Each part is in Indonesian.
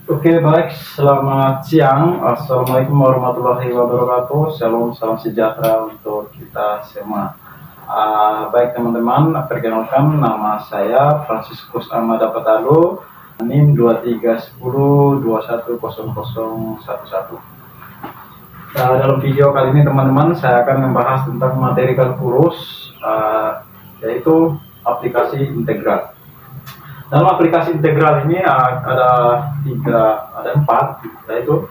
Oke, baik. Selamat siang. Assalamualaikum warahmatullahi wabarakatuh. Shalom, salam sejahtera untuk kita semua. Baik teman-teman, perkenalkan nama saya Franciscus Ahmad Apatalo, NIM 2310210011. Dalam video kali ini teman-teman, saya akan membahas tentang materi kalkulus, yaitu aplikasi integral. Dalam aplikasi integral ini ada empat, yaitu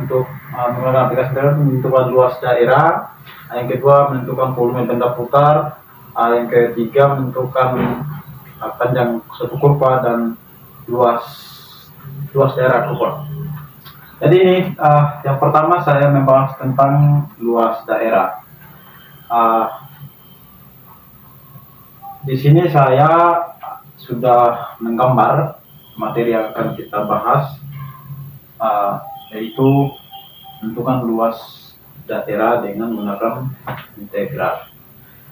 untuk menggunakan aplikasi integral menentukan luas daerah, yang kedua menentukan volume benda putar, yang ketiga menentukan panjang suatu kurva dan luas daerah kurva. Jadi ini yang pertama saya membahas tentang luas daerah. Di sini saya sudah menggambar materi yang akan kita bahas, yaitu menentukan luas daerah dengan menggunakan integral.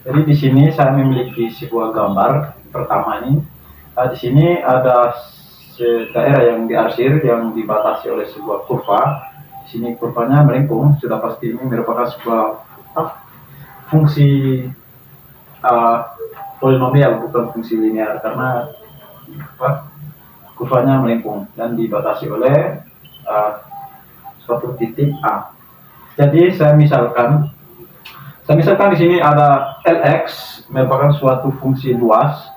Jadi di sini saya memiliki sebuah gambar. Pertama ini, di sini ada daerah yang diarsir yang dibatasi oleh sebuah kurva. Di sini kurvanya melengkung, sudah pasti ini merupakan sebuah fungsi polinomial, bukan fungsi linear, karena kurvanya melengkung dan dibatasi oleh suatu titik A. Jadi saya misalkan di sini ada Lx merupakan suatu fungsi luas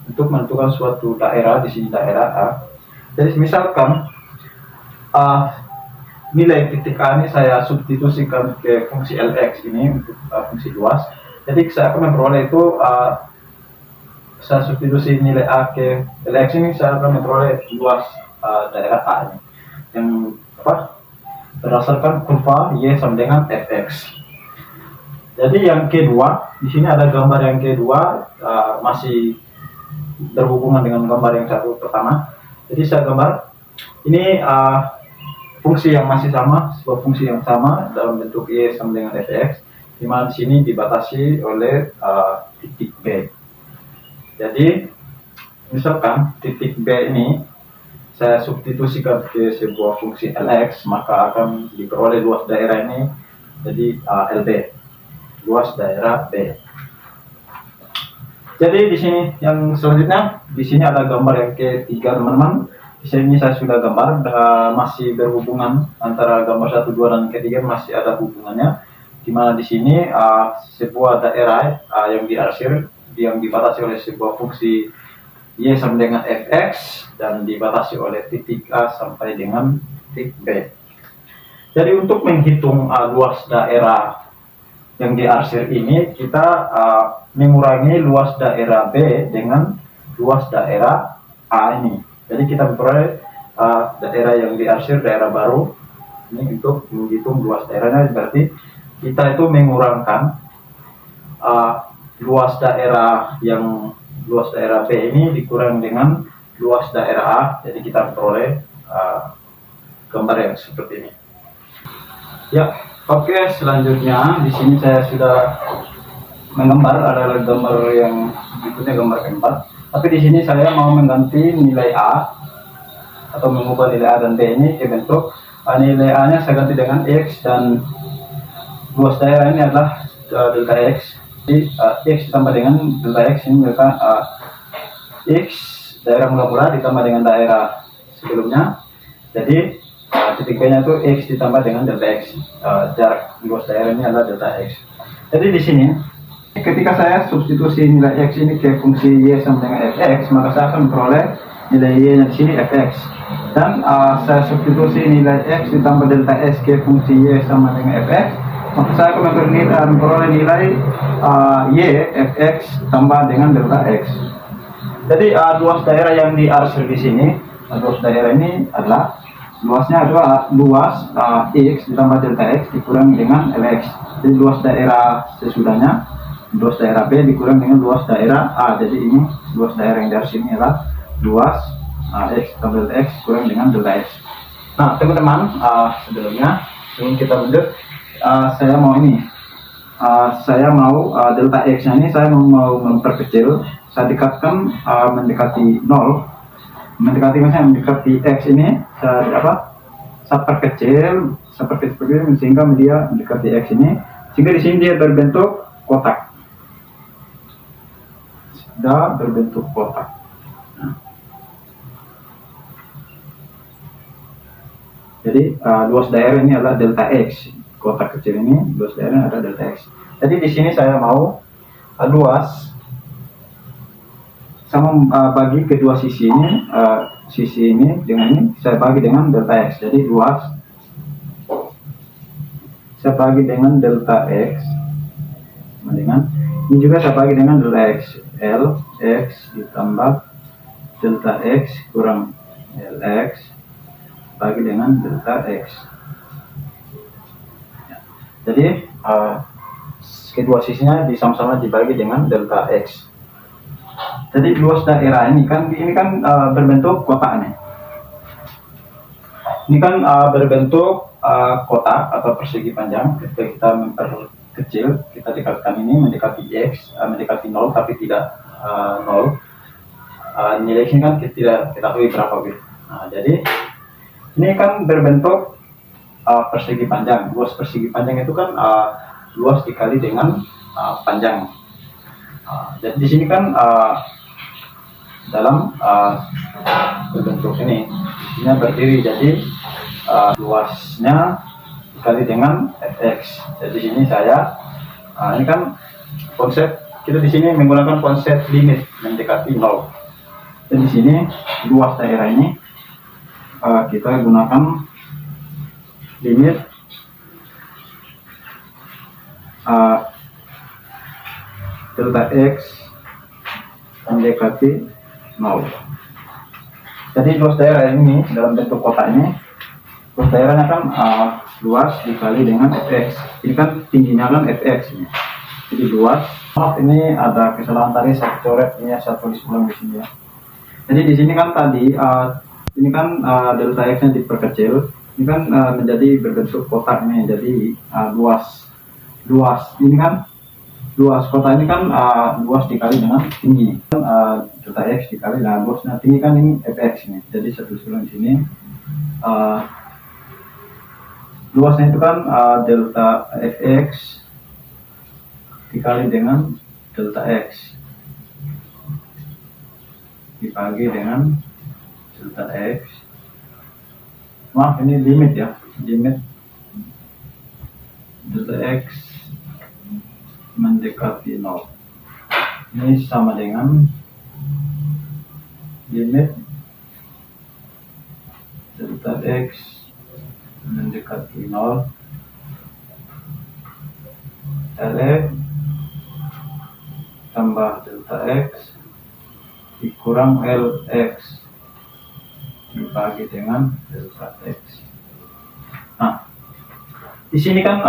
untuk menentukan suatu daerah. Di sini daerah A. Jadi misalkan nilai titik A ini saya substitusikan ke fungsi Lx ini untuk fungsi luas. Jadi saya akan memperoleh itu, saya substitusi nilai A ke Lx ini, saya akan memperoleh luas daerah A ini, yang berdasarkan kurva Y sama dengan Fx. Jadi yang kedua, di sini ada gambar yang kedua, masih berhubungan dengan gambar yang satu pertama. Jadi saya gambar ini fungsi yang masih sama, sebuah fungsi yang sama dalam bentuk Y sama dengan Fx, di mana di sini dibatasi oleh titik B. Jadi misalkan titik B ini saya substitusikan ke sebuah fungsi Lx, maka akan diperoleh luas daerah ini jadi LB, luas daerah B. Jadi di sini yang selanjutnya, di sini ada gambar yang ketiga teman-teman. Di sini saya sudah gambar, masih berhubungan antara gambar 1, 2 dan ketiga, masih ada hubungannya. Di mana di sini sebuah daerah yang diarsir yang dibatasi oleh sebuah fungsi Y sama dengan Fx dan dibatasi oleh titik A sampai dengan titik B. Jadi untuk menghitung luas daerah yang diarsir ini, kita mengurangi luas daerah B dengan luas daerah A ini. Jadi kita memperoleh daerah yang diarsir, daerah baru ini. Untuk menghitung luas daerahnya berarti kita itu mengurangkan luas daerah B ini dikurang dengan luas daerah A. Jadi kita memperoleh gambar yang seperti ini. Ya, oke. Selanjutnya di sini saya sudah menggambar, adalah gambar yang berikutnya, gambar keempat. Tapi di sini saya mau mengganti nilai A atau mengubah nilai A dan B ini ke bentuk nilai A nya saya ganti dengan X, dan luas daerah ini adalah delta X. Jadi X ditambah dengan delta X ini maka X daerah mula-mula ditambah dengan daerah sebelumnya. Jadi titik B nya itu X ditambah dengan delta X. Jarak luas daerah ini adalah delta X. Jadi di sini ketika saya substitusi nilai X ini ke fungsi Y sama dengan Fx, maka saya akan memperoleh nilai Y nya di sini Fx. Dan saya substitusi nilai X ditambah delta X ke fungsi Y sama dengan Fx, maka saya akan memperoleh nilai Y Fx tambah dengan delta X. Jadi luas daerah yang diarsir di sini, luas daerah ini adalah luasnya adalah luas X ditambah delta X dikurang dengan Lx. Jadi luas daerah sesudahnya, luas daerah B dikurang dengan luas daerah A. Jadi ini luas daerah yang dari sini adalah luas X tambah delta X kurang dengan delta X. Nah teman-teman, sebelum kita lanjut, saya mau delta X nya ini saya mau memperkecil. Saya dekatkan mendekati 0. mendekati misalnya mendekati X ini saya perkecil sehingga dia mendekati X ini, sehingga di sini dia berbentuk kotak. Sudah berbentuk kotak. Nah. Jadi luas daerah ini adalah delta X. Kotak kecil ini luas daerah adalah delta X. Jadi di sini saya mau luas sama bagi kedua sisi ini, sisi ini dengan ini saya bagi dengan delta X. Jadi luas saya bagi dengan delta X dengan ini juga saya bagi dengan delta X. L X ditambah delta X kurang LX bagi dengan delta X. Jadi kedua sisinya sama-sama dibagi dengan delta X. Jadi luas daerah ini kan berbentuk kotak nih. Ini kan berbentuk kotak atau persegi panjang. Ketika kita memperkecil, kita dekatkan ini mendekati X, mendekati 0 tapi tidak 0. Nilai ini kan kita tidak ketahui berapa gitu. Nah, jadi ini kan berbentuk persegi panjang. Luas persegi panjang itu kan luas dikali dengan panjang. Jadi di sini kan dalam berbentuk ini berdiri, jadi luasnya dikali dengan fx. Jadi di sini saya ini kan konsep kita di sini menggunakan konsep limit mendekati 0. Dan di sini luas daerah ini kita gunakan limit delta x mendekati 0. Jadi luas daerah ini dalam bentuk kotak ini, luas daerahnya kan luas dikali dengan fx. Ini kan tingginya kan fx ini. Jadi luas. Maaf, ini ada kesalahan tadi, saya coret ini, saya tulis ulang di sini ya. Jadi di sini kan tadi ini kan delta x-nya diperkecil. Ini kan menjadi berbentuk kotak ini. Jadi luas ini kan luas kotak ini kan luas dikali dengan tinggi. Delta x dikali dengan luasnya tinggi kan ini fx ini. Jadi saya tulis ulang di sini. Luasnya itu kan delta fx dikali dengan delta x dibagi dengan delta x. Maaf, ini limit ya, limit delta x mendekati 0. Ini sama dengan limit delta x mendekati 0 lx tambah delta x dikurang lx dibagi dengan delta x. Nah, di sini kan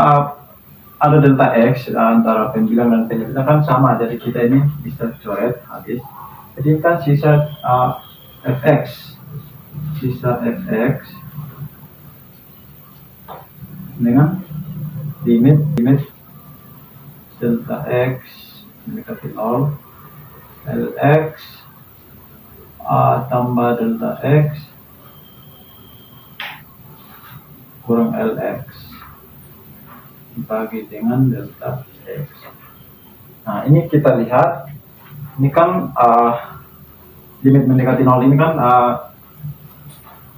ada delta x antara pembilang dan penyebutnya kan sama, jadi kita ini bisa coret habis. Jadi kan sisa fx dengan limit delta x mendekati 0 lx tambah delta x kurang lx dibagi dengan delta x. Nah, ini kita lihat, ini kan limit mendekati 0 ini kan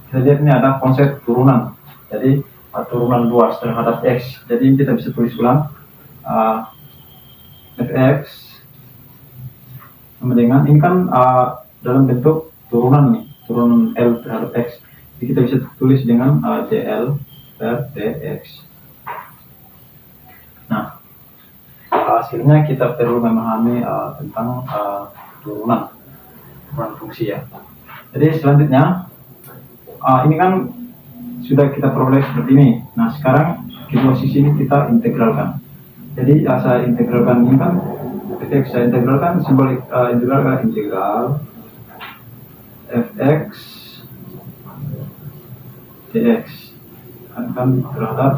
kita lihat ini ada konsep turunan. Jadi turunan luas terhadap x. Jadi kita bisa tulis ulang fx sama dengan ini kan dalam bentuk turunan nih, turunan L terhadap x. Jadi kita bisa tulis dengan dl per dx. Nah, hasilnya kita perlu memahami tentang turunan fungsi ya. Jadi selanjutnya ini kan sudah kita peroleh seperti ini. Nah, sekarang kedua sisi ini kita integralkan. Jadi saya integralkan ini kan fx, saya integralkan simbolik integral fx dx akan terhadap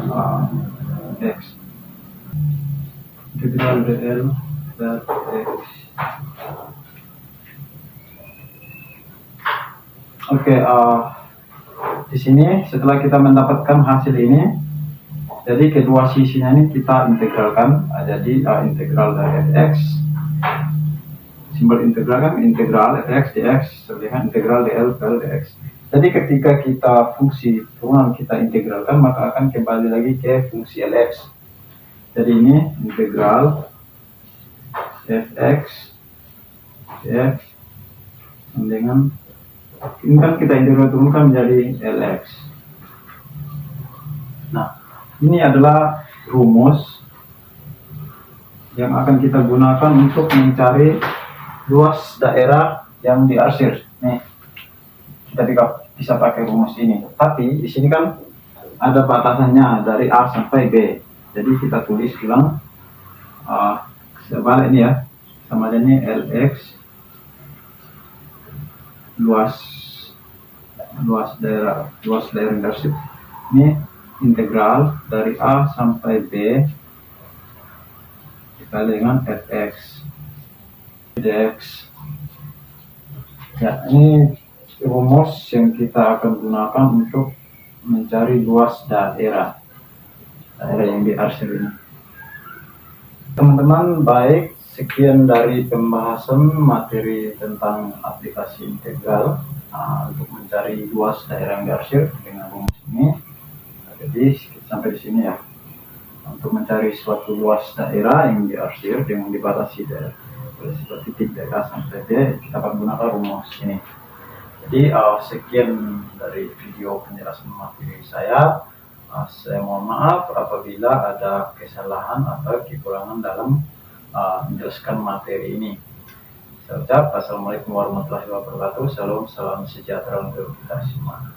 x integral dl per x. Oke, di sini setelah kita mendapatkan hasil ini, jadi kedua sisinya ini kita integralkan. Jadi integral dari fx, simbol integral kan integral fx dx dengan integral dl per dx. Jadi ketika kita fungsi turunan kita integralkan, maka akan kembali lagi ke fungsi lx. Jadi ini integral fx dx dengan ini kan kita integral turunkan menjadi lx. Nah, ini adalah rumus yang akan kita gunakan untuk mencari luas daerah yang diarsir. Nih, kita bisa pakai rumus ini. Tapi di sini kan ada batasannya dari A sampai B. Jadi kita tulis ulang sebalik ini ya, sama ini lx luas daerah diarsir. Ini integral dari A sampai B dikali dengan fx dx. Ya, ini rumus yang kita akan gunakan untuk mencari luas daerah yang diarsir ini. Teman-teman, baik, sekian dari pembahasan materi tentang aplikasi integral untuk mencari luas daerah yang diarsir dengan rumus ini. Jadi sampai di sini ya. Untuk mencari suatu luas daerah yang diarsir dengan dibatasi dari titik dari A sampai B, kita akan gunakan rumus ini. Jadi sekian dari video penjelasan materi saya. Saya mohon maaf apabila ada kesalahan atau kekurangan dalam menjelaskan materi ini. Saya ucap assalamualaikum warahmatullahi wabarakatuh. Salam sejahtera untuk kita semua.